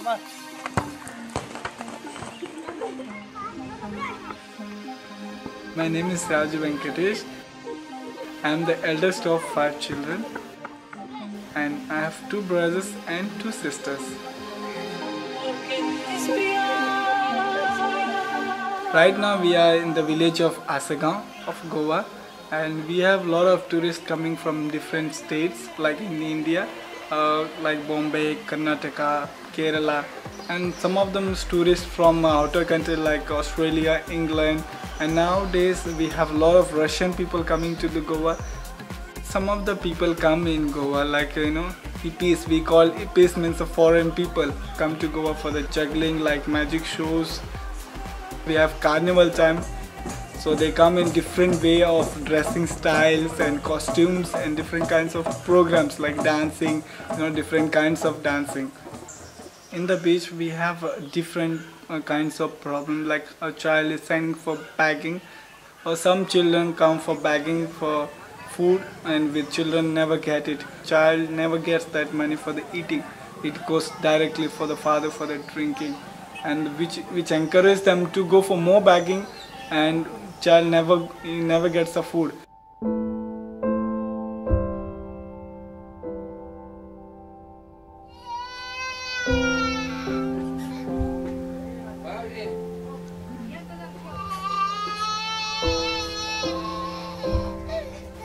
My name is Raju Venkatesh. I am the eldest of 5 children and I have 2 brothers and 2 sisters. Right now we are in the village of Elshaddai of Goa, and we have a lot of tourists coming from different states like in India, like Bombay, Karnataka, Kerala, and some of them is tourists from outer country like Australia, England, and nowadays we have a lot of Russian people coming to the Goa. Some of the people come in Goa like hippies. We call hippies means the foreign people come to Goa for the juggling, like magic shows. We have carnival time, so they come in different way of dressing styles and costumes and different kinds of programs like dancing, different kinds of dancing. In the beach we have different kinds of problem, like a child is sending for begging, or some children come for begging for food, and with children never get it. Child never gets that money for the eating. It goes directly for the father for the drinking, and which encourage them to go for more begging, and child never gets the food.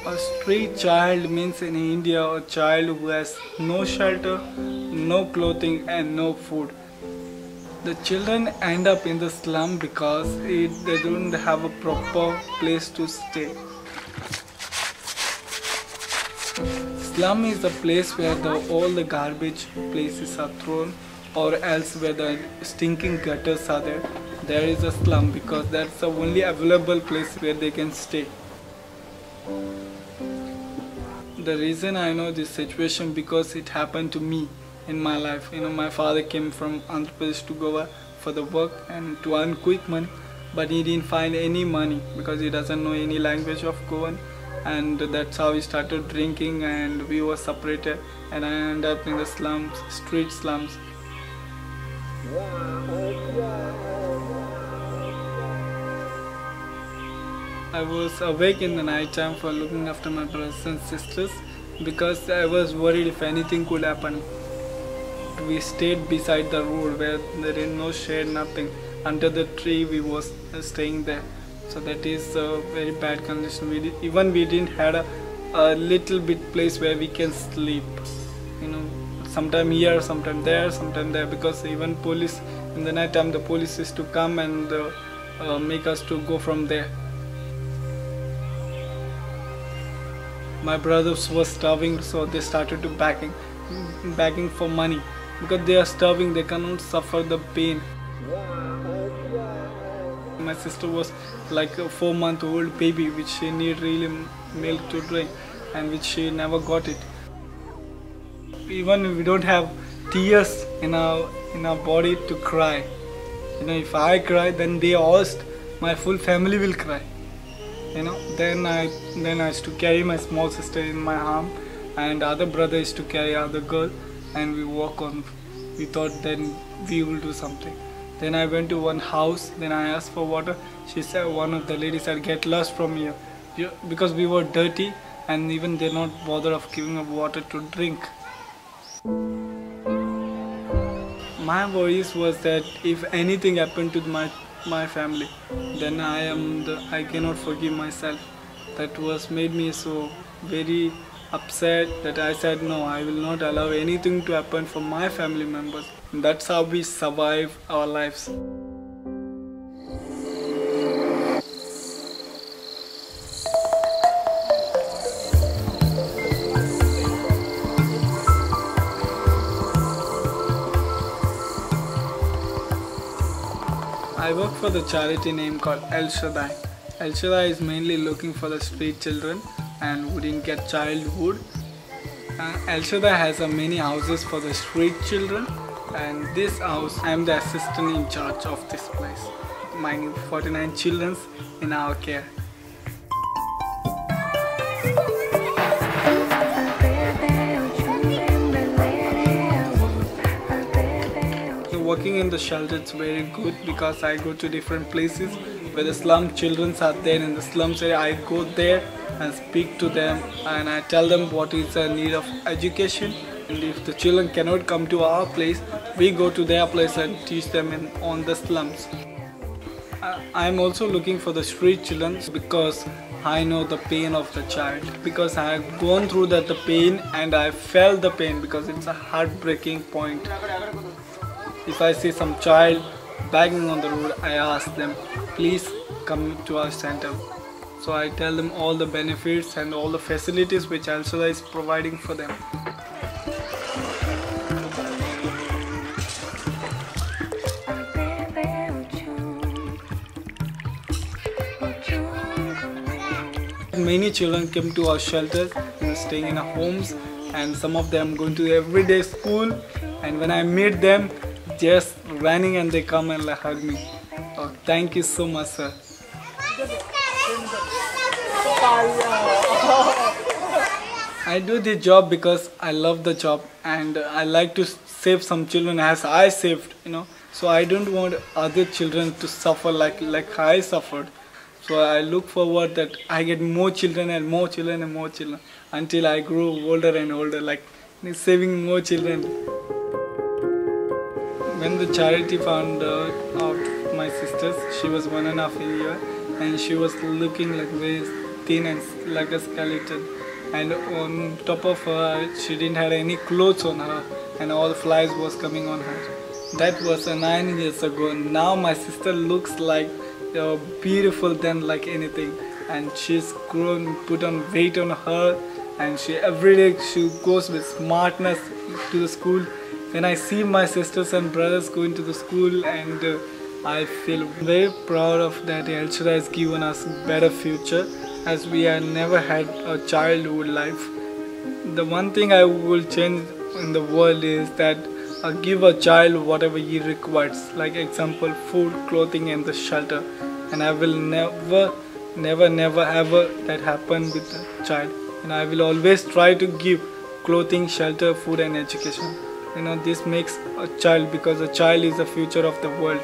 A street child means in India a child who has no shelter, no clothing and no food. The children end up in the slum because they don't have a proper place to stay. Slum is the place where all the garbage places are thrown, or else where the stinking gutters are there. There is a slum because that's the only available place where they can stay. The reason I know this situation because it happened to me in my life. My father came from Andhra Pradesh to Goa for the work and to earn quick money, but he didn't find any money because he doesn't know any language of Goan, and that's how he started drinking, and we were separated, and I ended up in the slums, street slums. I was awake in the night time for looking after my brothers and sisters because I was worried if anything could happen. We stayed beside the road where there is no shade, nothing. Under the tree we was staying there. So that is a very bad condition. We didn't have a little bit place where we can sleep. Sometime here, sometime there, because even police, in the night time the police used to come and make us to go from there. My brothers were starving, so they started to begging for money. Because they are starving, they cannot suffer the pain. My sister was like a 4-month-old baby, which she need really milk to drink, and which she never got it. Even if we don't have tears in our body to cry, if I cry, then my full family will cry. Then I used to carry my small sister in my arm, and other brother used to carry other girl, and we walk on. We thought then we will do something. Then I went to one house, then I asked for water. She said, one of the ladies said, "Get lost from here," because we were dirty, and even they're not bothered of giving us water to drink. My worries was that if anything happened to my family, then I cannot forgive myself. That was made me so very upset that I said no, I will not allow anything to happen for my family members. And that's how we survive our lives. I work for the charity name called Elshaddai. Elshaddai is mainly looking for the street children and who didn't get childhood. Elshaddai has many houses for the street children, and this house I am the assistant in charge of this place, minding 49 children in our care. working in the shelter, it's very good because I go to different places where the slum children are there in the slums area. I go there and speak to them and I tell them what is the need of education. And if the children cannot come to our place, we go to their place and teach them on the slums. I'm also looking for the street children because I know the pain of the child, because I have gone through the pain and I felt the pain, because it's a heartbreaking point. If I see some child begging on the road, I ask them, please come to our center. So I tell them all the benefits and all the facilities which Elshaddai is providing for them. Many children came to our shelters, staying in our homes, and some of them going to everyday school, and when I meet them, just running and they come and hug me. Oh, thank you so much, sir. I do this job because I love the job and I like to save some children as I saved, So I don't want other children to suffer like I suffered. So I look forward that I get more children and more children and more children until I grow older and older, like saving more children. When the charity found out my sisters, she was 1.5 years and she was looking like very thin and like a skeleton. And on top of her, she didn't have any clothes on her and all the flies was coming on her. That was 9 years ago. Now my sister looks like beautiful than like anything, and she's grown, put on weight on her, and she every day she goes with smartness to the school. When I see my sisters and brothers going to the school, and I feel very proud of that. Elshaddai has given us better future, as we have never had a childhood life. The one thing I will change in the world is that give a child whatever he requires, like example food, clothing and the shelter, and I will never ever that happen with a child, and I will always try to give clothing, shelter, food and education. This makes a child, because a child is the future of the world.